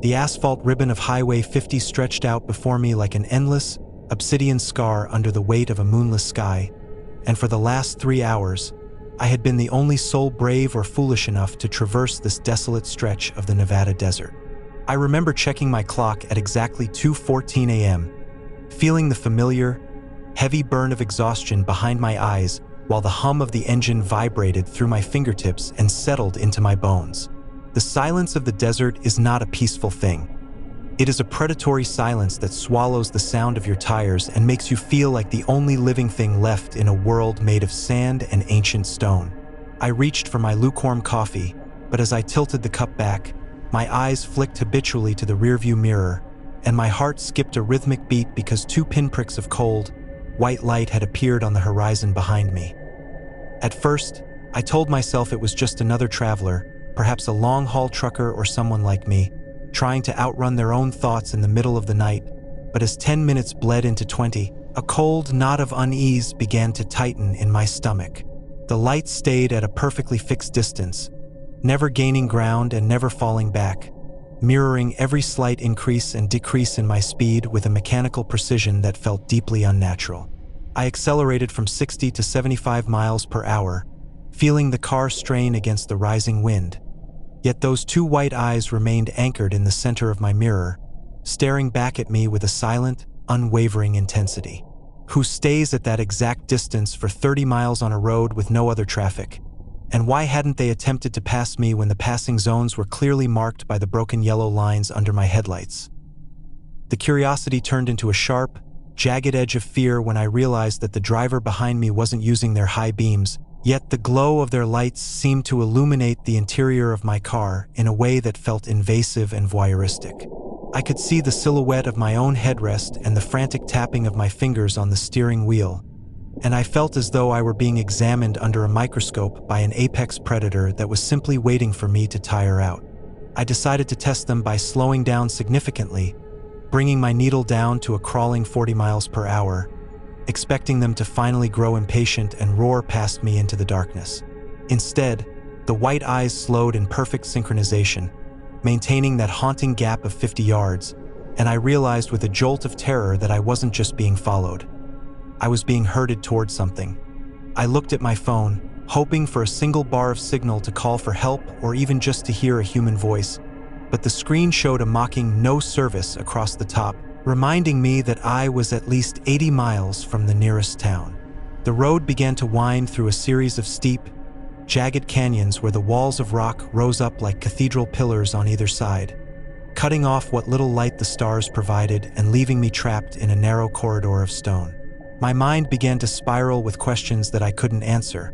The asphalt ribbon of Highway 50 stretched out before me like an endless, obsidian scar under the weight of a moonless sky, and for the last 3 hours, I had been the only soul brave or foolish enough to traverse this desolate stretch of the Nevada desert. I remember checking my clock at exactly 2:14 a.m., feeling the familiar, heavy burn of exhaustion behind my eyes while the hum of the engine vibrated through my fingertips and settled into my bones. The silence of the desert is not a peaceful thing. It is a predatory silence that swallows the sound of your tires and makes you feel like the only living thing left in a world made of sand and ancient stone. I reached for my lukewarm coffee, but as I tilted the cup back, my eyes flicked habitually to the rearview mirror, and my heart skipped a rhythmic beat because 2 pinpricks of cold, white light had appeared on the horizon behind me. At first, I told myself it was just another traveler, perhaps a long-haul trucker or someone like me, trying to outrun their own thoughts in the middle of the night, but as 10 minutes bled into 20, a cold knot of unease began to tighten in my stomach. The light stayed at a perfectly fixed distance, never gaining ground and never falling back, mirroring every slight increase and decrease in my speed with a mechanical precision that felt deeply unnatural. I accelerated from 60 to 75 miles per hour, feeling the car strain against the rising wind. Yet those 2 white eyes remained anchored in the center of my mirror, staring back at me with a silent, unwavering intensity. Who stays at that exact distance for 30 miles on a road with no other traffic? And why hadn't they attempted to pass me when the passing zones were clearly marked by the broken yellow lines under my headlights? The curiosity turned into a sharp, jagged edge of fear when I realized that the driver behind me wasn't using their high beams, yet the glow of their lights seemed to illuminate the interior of my car in a way that felt invasive and voyeuristic. I could see the silhouette of my own headrest and the frantic tapping of my fingers on the steering wheel, and I felt as though I were being examined under a microscope by an apex predator that was simply waiting for me to tire out. I decided to test them by slowing down significantly, bringing my needle down to a crawling 40 miles per hour, expecting them to finally grow impatient and roar past me into the darkness. Instead, the white eyes slowed in perfect synchronization, maintaining that haunting gap of 50 yards, and I realized with a jolt of terror that I wasn't just being followed. I was being herded towards something. I looked at my phone, hoping for a single bar of signal to call for help or even just to hear a human voice, but the screen showed a mocking "no service" across the top, reminding me that I was at least 80 miles from the nearest town. The road began to wind through a series of steep, jagged canyons where the walls of rock rose up like cathedral pillars on either side, cutting off what little light the stars provided and leaving me trapped in a narrow corridor of stone. My mind began to spiral with questions that I couldn't answer,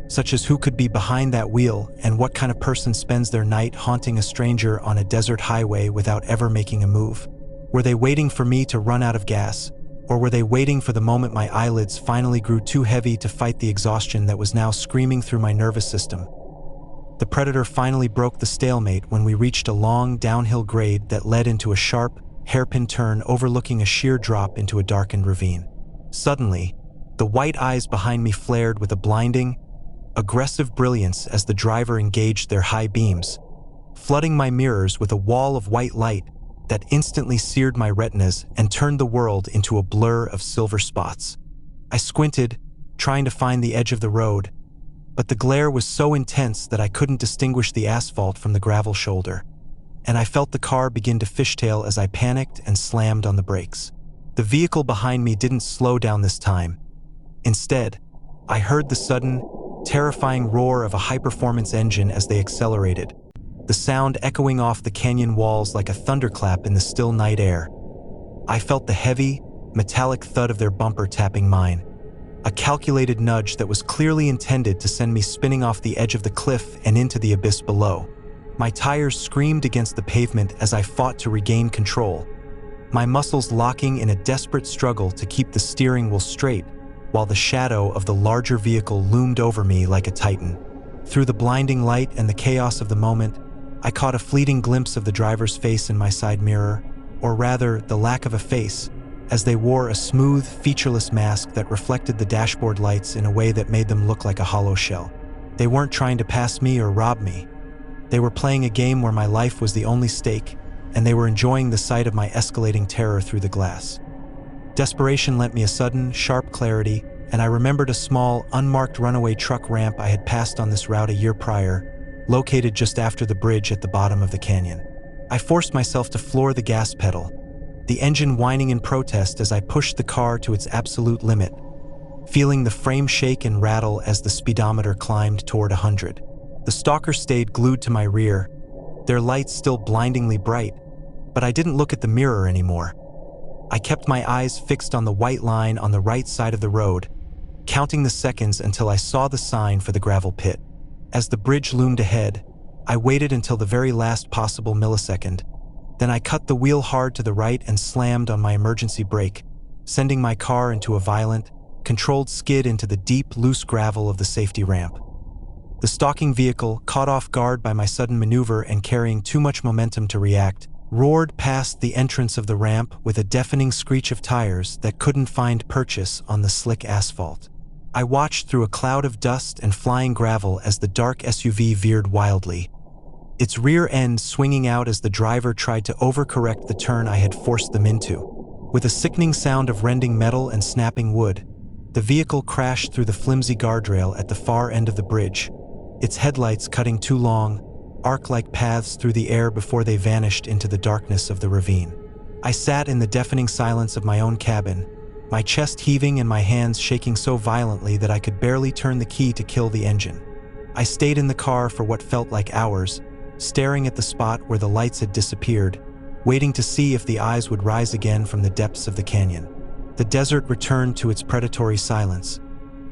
such as who could be behind that wheel and what kind of person spends their night haunting a stranger on a desert highway without ever making a move. Were they waiting for me to run out of gas, or were they waiting for the moment my eyelids finally grew too heavy to fight the exhaustion that was now screaming through my nervous system? The predator finally broke the stalemate when we reached a long downhill grade that led into a sharp, hairpin turn overlooking a sheer drop into a darkened ravine. Suddenly, the white eyes behind me flared with a blinding, aggressive brilliance as the driver engaged their high beams, flooding my mirrors with a wall of white light that instantly seared my retinas and turned the world into a blur of silver spots. I squinted, trying to find the edge of the road, but the glare was so intense that I couldn't distinguish the asphalt from the gravel shoulder, and I felt the car begin to fishtail as I panicked and slammed on the brakes. The vehicle behind me didn't slow down this time. Instead, I heard the sudden, terrifying roar of a high-performance engine as they accelerated, the sound echoing off the canyon walls like a thunderclap in the still night air. I felt the heavy, metallic thud of their bumper tapping mine, a calculated nudge that was clearly intended to send me spinning off the edge of the cliff and into the abyss below. My tires screamed against the pavement as I fought to regain control, my muscles locking in a desperate struggle to keep the steering wheel straight while the shadow of the larger vehicle loomed over me like a titan. Through the blinding light and the chaos of the moment, I caught a fleeting glimpse of the driver's face in my side mirror, or rather, the lack of a face, as they wore a smooth, featureless mask that reflected the dashboard lights in a way that made them look like a hollow shell. They weren't trying to pass me or rob me. They were playing a game where my life was the only stake, and they were enjoying the sight of my escalating terror through the glass. Desperation lent me a sudden, sharp clarity, and I remembered a small, unmarked runaway truck ramp I had passed on this route a year prior, located just after the bridge at the bottom of the canyon. I forced myself to floor the gas pedal, the engine whining in protest as I pushed the car to its absolute limit, feeling the frame shake and rattle as the speedometer climbed toward 100. The Stalker stayed glued to my rear, their lights still blindingly bright, but I didn't look at the mirror anymore. I kept my eyes fixed on the white line on the right side of the road, counting the seconds until I saw the sign for the gravel pit. As the bridge loomed ahead, I waited until the very last possible millisecond. Then I cut the wheel hard to the right and slammed on my emergency brake, sending my car into a violent, controlled skid into the deep, loose gravel of the safety ramp. The stalking vehicle, caught off guard by my sudden maneuver and carrying too much momentum to react, roared past the entrance of the ramp with a deafening screech of tires that couldn't find purchase on the slick asphalt. I watched through a cloud of dust and flying gravel as the dark SUV veered wildly, its rear end swinging out as the driver tried to overcorrect the turn I had forced them into. With a sickening sound of rending metal and snapping wood, the vehicle crashed through the flimsy guardrail at the far end of the bridge, its headlights cutting two long, arc-like paths through the air before they vanished into the darkness of the ravine. I sat in the deafening silence of my own cabin, my chest heaving and my hands shaking so violently that I could barely turn the key to kill the engine. I stayed in the car for what felt like hours, staring at the spot where the lights had disappeared, waiting to see if the eyes would rise again from the depths of the canyon. The desert returned to its predatory silence,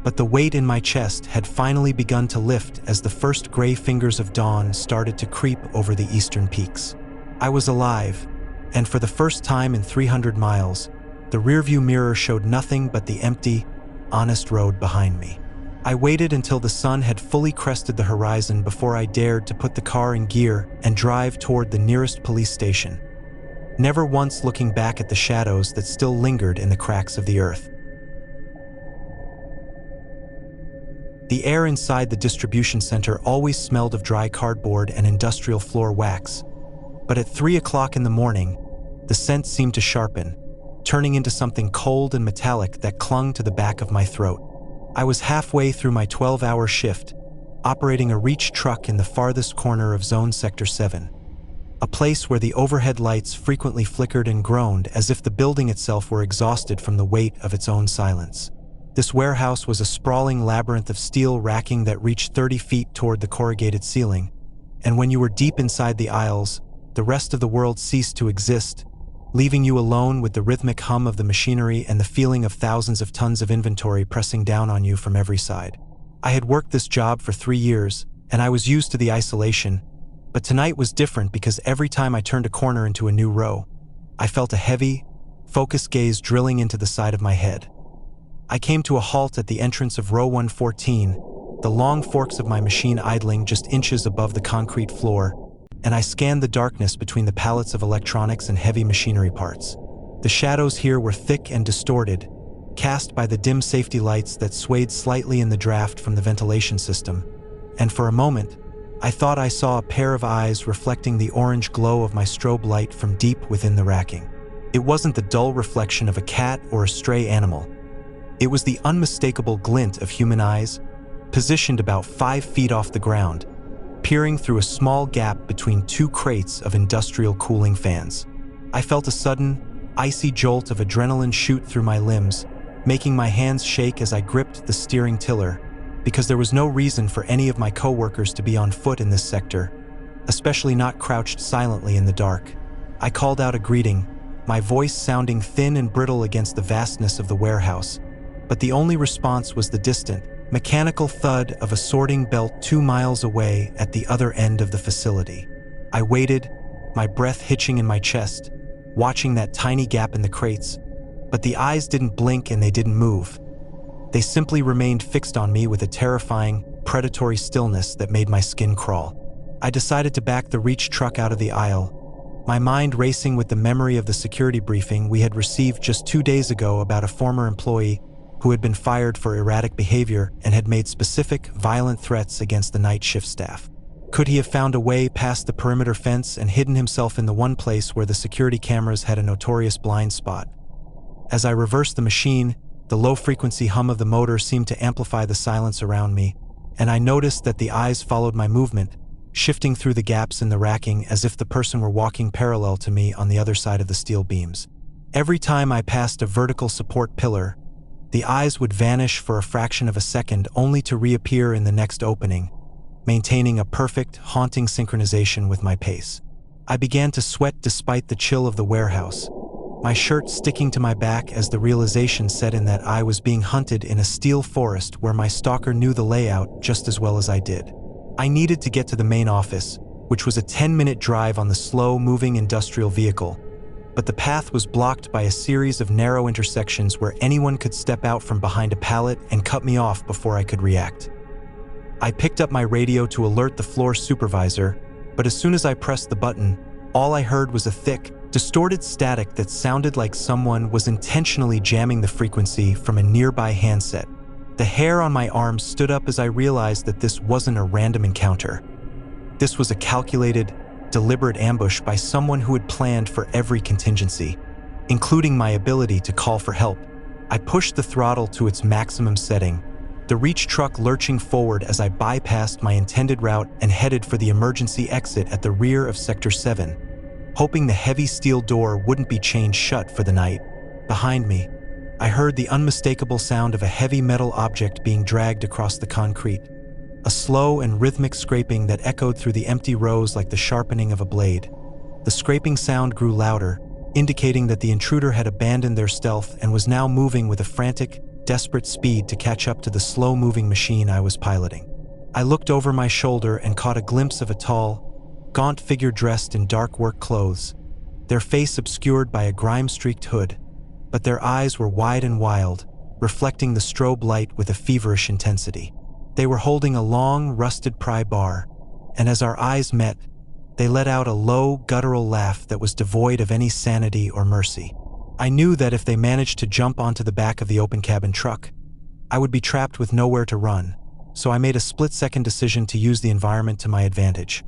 but the weight in my chest had finally begun to lift as the first gray fingers of dawn started to creep over the eastern peaks. I was alive, and for the first time in 300 miles, the rearview mirror showed nothing but the empty, honest road behind me. I waited until the sun had fully crested the horizon before I dared to put the car in gear and drive toward the nearest police station, never once looking back at the shadows that still lingered in the cracks of the earth. The air inside the distribution center always smelled of dry cardboard and industrial floor wax, but at 3 o'clock in the morning, the scent seemed to sharpen, turning into something cold and metallic that clung to the back of my throat. I was halfway through my 12-hour shift, operating a reach truck in the farthest corner of Zone Sector 7, a place where the overhead lights frequently flickered and groaned as if the building itself were exhausted from the weight of its own silence. This warehouse was a sprawling labyrinth of steel racking that reached 30 feet toward the corrugated ceiling, and when you were deep inside the aisles, the rest of the world ceased to exist, leaving you alone with the rhythmic hum of the machinery and the feeling of thousands of tons of inventory pressing down on you from every side. I had worked this job for 3 years, and I was used to the isolation, but tonight was different because every time I turned a corner into a new row, I felt a heavy, focused gaze drilling into the side of my head. I came to a halt at the entrance of row 114, the long forks of my machine idling just inches above the concrete floor, and I scanned the darkness between the pallets of electronics and heavy machinery parts. The shadows here were thick and distorted, cast by the dim safety lights that swayed slightly in the draft from the ventilation system, and for a moment, I thought I saw a pair of eyes reflecting the orange glow of my strobe light from deep within the racking. It wasn't the dull reflection of a cat or a stray animal. It was the unmistakable glint of human eyes, positioned about 5 feet off the ground, peering through a small gap between 2 crates of industrial cooling fans. I felt a sudden, icy jolt of adrenaline shoot through my limbs, making my hands shake as I gripped the steering tiller, because there was no reason for any of my coworkers to be on foot in this sector, especially not crouched silently in the dark. I called out a greeting, my voice sounding thin and brittle against the vastness of the warehouse, but the only response was the distant, mechanical thud of a sorting belt 2 miles away at the other end of the facility. I waited, my breath hitching in my chest, watching that tiny gap in the crates, but the eyes didn't blink and they didn't move. They simply remained fixed on me with a terrifying, predatory stillness that made my skin crawl. I decided to back the reach truck out of the aisle, my mind racing with the memory of the security briefing we had received just 2 days ago about a former employee who had been fired for erratic behavior and had made specific, violent threats against the night shift staff. Could he have found a way past the perimeter fence and hidden himself in the one place where the security cameras had a notorious blind spot? As I reversed the machine, the low-frequency hum of the motor seemed to amplify the silence around me, and I noticed that the eyes followed my movement, shifting through the gaps in the racking as if the person were walking parallel to me on the other side of the steel beams. Every time I passed a vertical support pillar, the eyes would vanish for a fraction of a second only to reappear in the next opening, maintaining a perfect, haunting synchronization with my pace. I began to sweat despite the chill of the warehouse, my shirt sticking to my back as the realization set in that I was being hunted in a steel forest where my stalker knew the layout just as well as I did. I needed to get to the main office, which was a 10-minute drive on the slow-moving industrial vehicle, but the path was blocked by a series of narrow intersections where anyone could step out from behind a pallet and cut me off before I could react. I picked up my radio to alert the floor supervisor, but as soon as I pressed the button, all I heard was a thick, distorted static that sounded like someone was intentionally jamming the frequency from a nearby handset. The hair on my arms stood up as I realized that this wasn't a random encounter. This was a calculated, deliberate ambush by someone who had planned for every contingency, including my ability to call for help. I pushed the throttle to its maximum setting, the reach truck lurching forward as I bypassed my intended route and headed for the emergency exit at the rear of Sector 7, hoping the heavy steel door wouldn't be chained shut for the night. Behind me, I heard the unmistakable sound of a heavy metal object being dragged across the concrete, a slow and rhythmic scraping that echoed through the empty rows like the sharpening of a blade. The scraping sound grew louder, indicating that the intruder had abandoned their stealth and was now moving with a frantic, desperate speed to catch up to the slow-moving machine I was piloting. I looked over my shoulder and caught a glimpse of a tall, gaunt figure dressed in dark work clothes, their face obscured by a grime-streaked hood, but their eyes were wide and wild, reflecting the strobe light with a feverish intensity. They were holding a long, rusted pry bar, and as our eyes met, they let out a low, guttural laugh that was devoid of any sanity or mercy. I knew that if they managed to jump onto the back of the open cabin truck, I would be trapped with nowhere to run, so I made a split-second decision to use the environment to my advantage.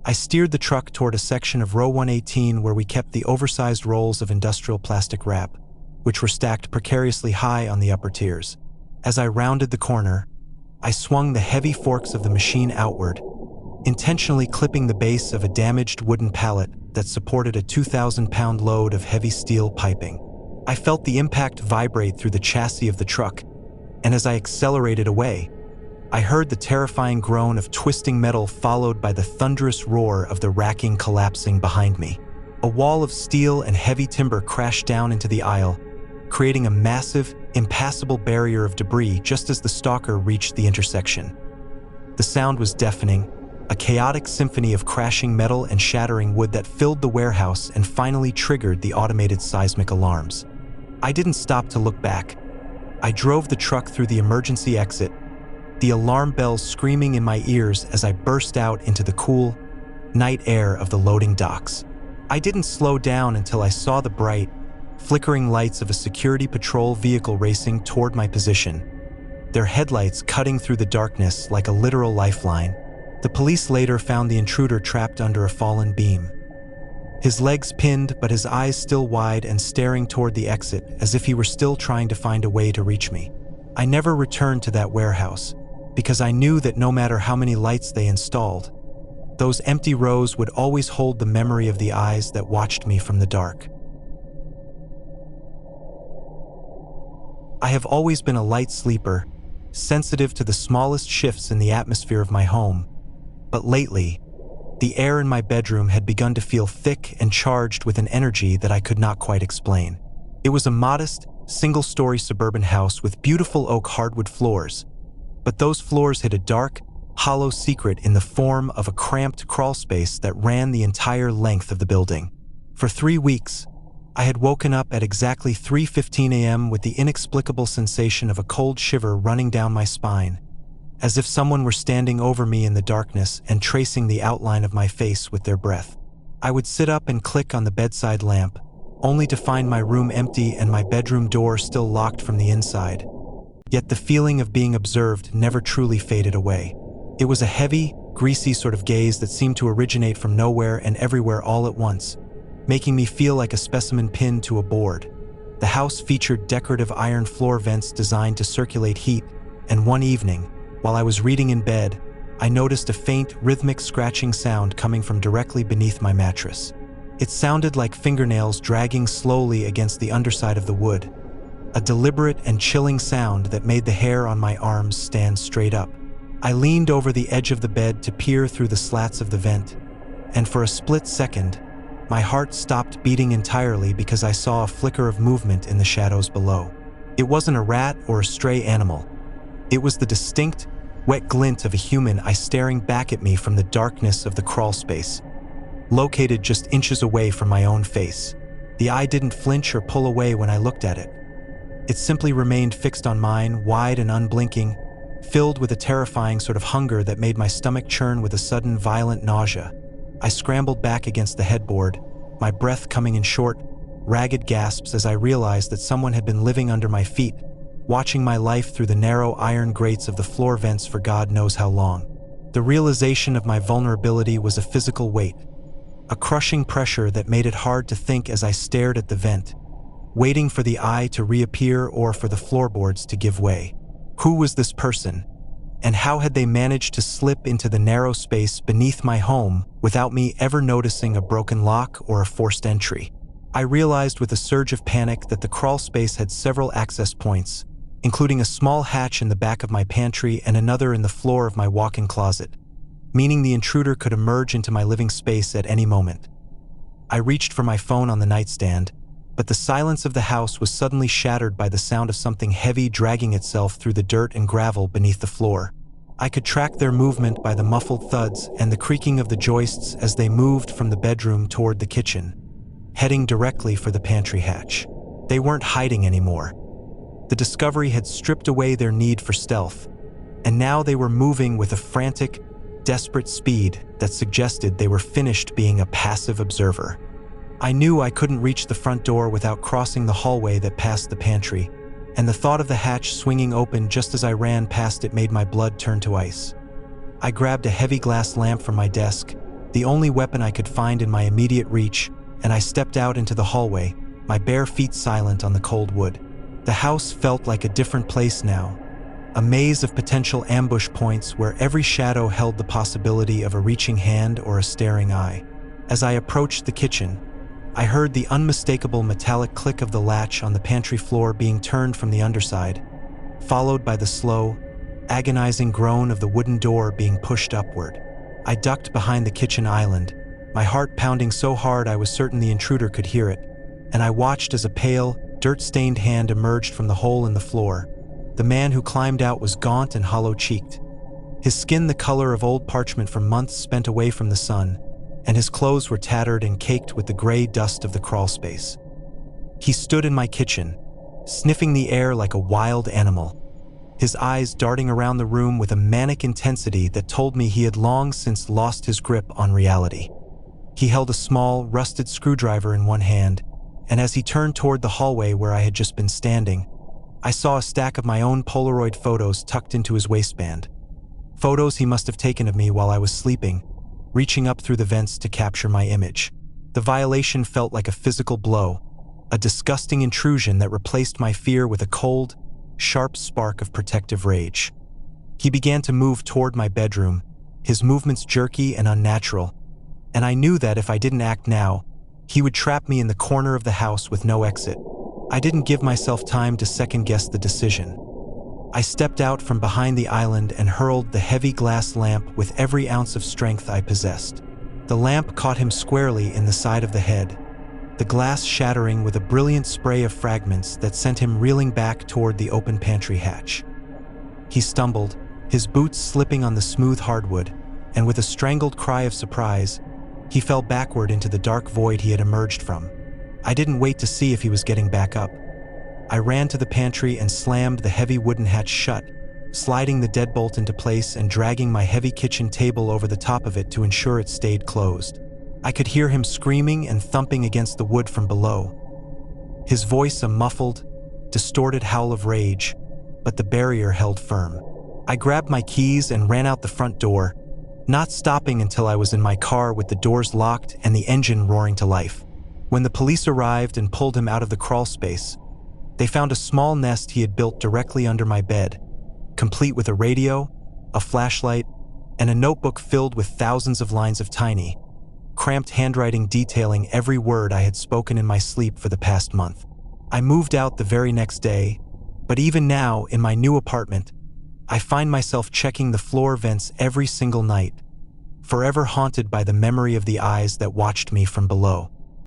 I steered the truck toward a section of row 118 where we kept the oversized rolls of industrial plastic wrap, which were stacked precariously high on the upper tiers. As I rounded the corner, I swung the heavy forks of the machine outward, intentionally clipping the base of a damaged wooden pallet that supported a 2,000-pound load of heavy steel piping. I felt the impact vibrate through the chassis of the truck, and as I accelerated away, I heard the terrifying groan of twisting metal followed by the thunderous roar of the racking collapsing behind me. A wall of steel and heavy timber crashed down into the aisle, creating a massive, impassable barrier of debris just as the stalker reached the intersection. The sound was deafening, a chaotic symphony of crashing metal and shattering wood that filled the warehouse and finally triggered the automated seismic alarms. I didn't stop to look back. I drove the truck through the emergency exit, the alarm bells screaming in my ears as I burst out into the cool, night air of the loading docks. I didn't slow down until I saw the bright, flickering lights of a security patrol vehicle racing toward my position, their headlights cutting through the darkness like a literal lifeline. The police later found the intruder trapped under a fallen beam, his legs pinned but his eyes still wide and staring toward the exit as if he were still trying to find a way to reach me. I never returned to that warehouse, because I knew that no matter how many lights they installed, those empty rows would always hold the memory of the eyes that watched me from the dark. I have always been a light sleeper, sensitive to the smallest shifts in the atmosphere of my home, but lately, the air in my bedroom had begun to feel thick and charged with an energy that I could not quite explain. It was a modest, single-story suburban house with beautiful oak hardwood floors, but those floors hid a dark, hollow secret in the form of a cramped crawl space that ran the entire length of the building. For 3 weeks, I had woken up at exactly 3:15 a.m. with the inexplicable sensation of a cold shiver running down my spine, as if someone were standing over me in the darkness and tracing the outline of my face with their breath. I would sit up and click on the bedside lamp, only to find my room empty and my bedroom door still locked from the inside. Yet the feeling of being observed never truly faded away. It was a heavy, greasy sort of gaze that seemed to originate from nowhere and everywhere all at once, making me feel like a specimen pinned to a board. The house featured decorative iron floor vents designed to circulate heat, and one evening, while I was reading in bed, I noticed a faint, rhythmic scratching sound coming from directly beneath my mattress. It sounded like fingernails dragging slowly against the underside of the wood, a deliberate and chilling sound that made the hair on my arms stand straight up. I leaned over the edge of the bed to peer through the slats of the vent, and for a split second, my heart stopped beating entirely because I saw a flicker of movement in the shadows below. It wasn't a rat or a stray animal. It was the distinct, wet glint of a human eye staring back at me from the darkness of the crawl space, located just inches away from my own face. The eye didn't flinch or pull away when I looked at it. It simply remained fixed on mine, wide and unblinking, filled with a terrifying sort of hunger that made my stomach churn with a sudden, violent nausea. I scrambled back against the headboard, my breath coming in short, ragged gasps as I realized that someone had been living under my feet, watching my life through the narrow iron grates of the floor vents for God knows how long. The realization of my vulnerability was a physical weight, a crushing pressure that made it hard to think as I stared at the vent, waiting for the eye to reappear or for the floorboards to give way. Who was this person, and how had they managed to slip into the narrow space beneath my home without me ever noticing a broken lock or a forced entry? I realized with a surge of panic that the crawl space had several access points, including a small hatch in the back of my pantry and another in the floor of my walk-in closet, meaning the intruder could emerge into my living space at any moment. I reached for my phone on the nightstand, but the silence of the house was suddenly shattered by the sound of something heavy dragging itself through the dirt and gravel beneath the floor. I could track their movement by the muffled thuds and the creaking of the joists as they moved from the bedroom toward the kitchen, heading directly for the pantry hatch. They weren't hiding anymore. The discovery had stripped away their need for stealth, and now they were moving with a frantic, desperate speed that suggested they were finished being a passive observer. I knew I couldn't reach the front door without crossing the hallway that passed the pantry, and the thought of the hatch swinging open just as I ran past it made my blood turn to ice. I grabbed a heavy glass lamp from my desk, the only weapon I could find in my immediate reach, and I stepped out into the hallway, my bare feet silent on the cold wood. The house felt like a different place now, a maze of potential ambush points where every shadow held the possibility of a reaching hand or a staring eye. As I approached the kitchen, I heard the unmistakable metallic click of the latch on the pantry floor being turned from the underside, followed by the slow, agonizing groan of the wooden door being pushed upward. I ducked behind the kitchen island, my heart pounding so hard I was certain the intruder could hear it, and I watched as a pale, dirt-stained hand emerged from the hole in the floor. The man who climbed out was gaunt and hollow-cheeked, his skin the color of old parchment from months spent away from the sun, and his clothes were tattered and caked with the gray dust of the crawl space. He stood in my kitchen, sniffing the air like a wild animal, his eyes darting around the room with a manic intensity that told me he had long since lost his grip on reality. He held a small, rusted screwdriver in one hand, and as he turned toward the hallway where I had just been standing, I saw a stack of my own Polaroid photos tucked into his waistband. Photos he must have taken of me while I was sleeping, reaching up through the vents to capture my image. The violation felt like a physical blow, a disgusting intrusion that replaced my fear with a cold, sharp spark of protective rage. He began to move toward my bedroom, his movements jerky and unnatural, and I knew that if I didn't act now, he would trap me in the corner of the house with no exit. I didn't give myself time to second-guess the decision. I stepped out from behind the island and hurled the heavy glass lamp with every ounce of strength I possessed. The lamp caught him squarely in the side of the head, the glass shattering with a brilliant spray of fragments that sent him reeling back toward the open pantry hatch. He stumbled, his boots slipping on the smooth hardwood, and with a strangled cry of surprise, he fell backward into the dark void he had emerged from. I didn't wait to see if he was getting back up. I ran to the pantry and slammed the heavy wooden hatch shut, sliding the deadbolt into place and dragging my heavy kitchen table over the top of it to ensure it stayed closed. I could hear him screaming and thumping against the wood from below, his voice a muffled, distorted howl of rage, but the barrier held firm. I grabbed my keys and ran out the front door, not stopping until I was in my car with the doors locked and the engine roaring to life. When the police arrived and pulled him out of the crawl space, they found a small nest he had built directly under my bed, complete with a radio, a flashlight, and a notebook filled with thousands of lines of tiny, cramped handwriting detailing every word I had spoken in my sleep for the past month. I moved out the very next day, but even now, in my new apartment, I find myself checking the floor vents every single night, forever haunted by the memory of the eyes that watched me from below.